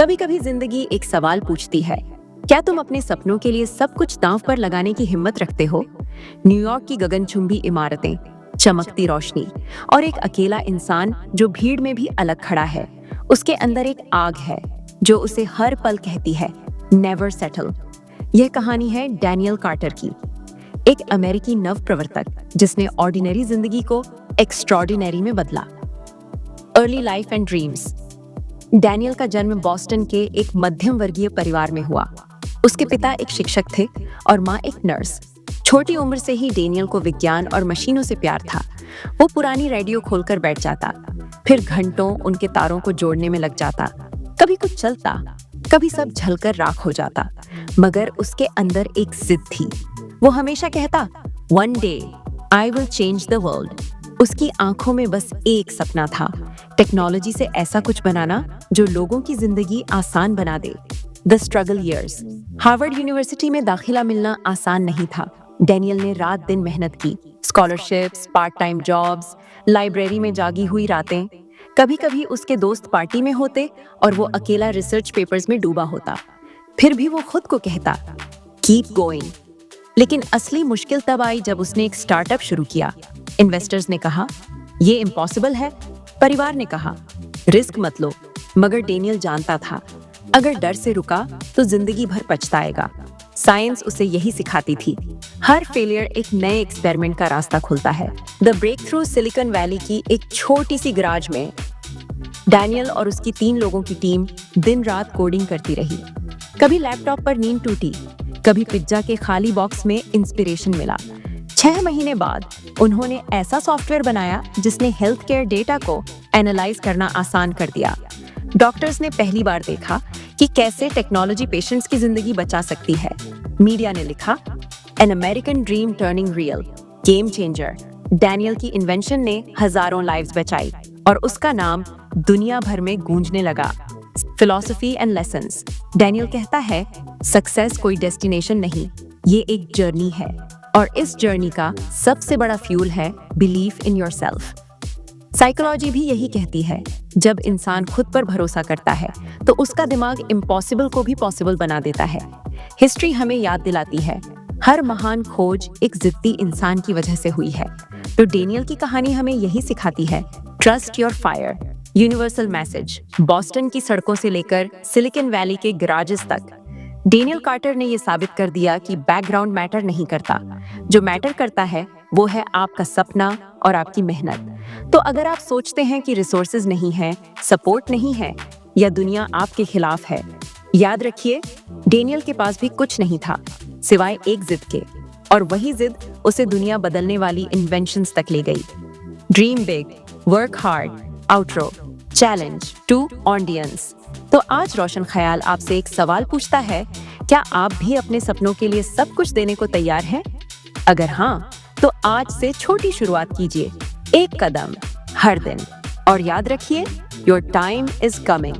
कभी कभी जिंदगी एक सवाल पूछती है, क्या तुम अपने सपनों के लिए सब कुछ दांव पर लगाने की हिम्मत रखते हो? न्यूयॉर्क की गगनचुंबी इमारतें, चमकती रोशनी और एक अकेला इंसान जो भीड़ में भी अलग खड़ा है। उसके अंदर एक आग है जो उसे हर पल कहती है, नेवर सेटल। यह कहानी है डैनियल कार्टर की, एक अमेरिकी नव प्रवर्तक जिसने ऑर्डिनरी जिंदगी को एक्स्ट्रॉर्डिनरी में बदला। Early life and dreams. Daniel का जन्म बॉस्टन के एक मध्यम वर्गीय परिवार में हुआ। उसके पिता एक शिक्षक थे और माँ एक नर्स। छोटी उम्र से ही डैनियल को विज्ञान और मशीनों से प्यार था। वो पुरानी रेडियो खोलकर बैठ जाता, फिर घंटों उनके तारों को जोड़ने में लग जाता। कभी कुछ चलता, कभी सब जलकर राख हो जाता, मगर उसके अंदर एक जिद थी। वो हमेशा कहता, one day I will change the world. उसकी आंखों में बस एक सपना था, टेक्नोलॉजी से ऐसा कुछ बनाना जो लोगों की जिंदगी आसान बना दे। The struggle years. Harvard University में दाखिला मिलना आसान नहीं था। डैनियल ने रात दिन मेहनत की, scholarships, part time jobs, library में जागी हुई रातें। कभी कभी उसके दोस्त पार्टी में होते और वो अकेला रिसर्च पेपर्स में डूबा होता। फिर भी वो खुद को कहता, कीप गोइंग। लेकिन असली मुश्किल तब आई जब उसने एक स्टार्टअप शुरू किया। इन्वेस्टर्स ने कहा, ये इम्पॉसिबल है। परिवार ने कहा, रिस्क मत लो। मगर डैनियल जानता था, अगर डर से रुका तो जिंदगी भर पछताएगा। साइंस उसे यही सिखाती थी, हर फेलियर एक नए एक्सपेरिमेंट का रास्ता खुलता है। The breakthrough. Silicon Valley की एक छोटी सी गैराज में डैनियल और उसकी 3 लोगों की टीम दिन रात कोडिंग करती रही। कभी लैपटॉप पर नींद टूटी, कभी पिज्जा के खाली बॉक्स में इंस्पिरेशन मिला। 6 महीने बाद उन्होंने ऐसा सॉफ्टवेयर बनाया जिसने हेल्थ केयर डेटा को एनालाइज करना आसान कर दिया। डॉक्टर्स ने पहली बार देखा कि कैसे टेक्नोलॉजी पेशेंट्स की जिंदगी बचा सकती है। मीडिया ने लिखा, an American dream turning real, game changer. Daniel की इन्वेंशन ने हजारों लाइव्स बचाई और उसका नाम दुनिया भर में गूंजने लगा। Philosophy and lessons. डैनियल कहता है, सक्सेस कोई डेस्टिनेशन नहीं, ये एक जर्नी है और इस जर्नी का सबसे बड़ा फ्यूल है बिलीफ इन योरसेल्फ। साइकोलॉजी भी यही कहती है, जब इंसान खुद पर भरोसा करता है तो उसका दिमाग इम्पॉसिबल को भी पॉसिबल बना देता है। हिस्ट्री हमें याद दिलाती है, हर महान खोज एक जिद्दी इंसान की वजह से हुई है। तो डैनियल की कहानी हमें यही सिखाती है, trust your fire. Universal message. Boston की सड़कों से लेकर सिलिकॉन वैली के गैराजेस तक डैनियल कार्टर ने यह साबित कर दिया कि बैकग्राउंड मैटर नहीं करता। जो मैटर करता है वो है आपका सपना और आपकी मेहनत। तो अगर आप सोचते हैं कि रिसोर्सेज नहीं है, सपोर्ट नहीं है या दुनिया आपके खिलाफ है, याद रखिए, डैनियल के पास भी कुछ नहीं था सिवाय एक जिद के, और वही जिद उसे दुनिया बदलने वाली इन्वेंशंस तक ले गई। Dream big, work hard. Outro. Challenge to audience. तो आज रोशन ख्याल आपसे एक सवाल पूछता है, क्या आप भी अपने सपनों के लिए सब कुछ देने को तैयार हैं? अगर हाँ, तो आज से छोटी शुरुआत कीजिए, एक कदम हर दिन, और याद रखिए, योर टाइम इज कमिंग।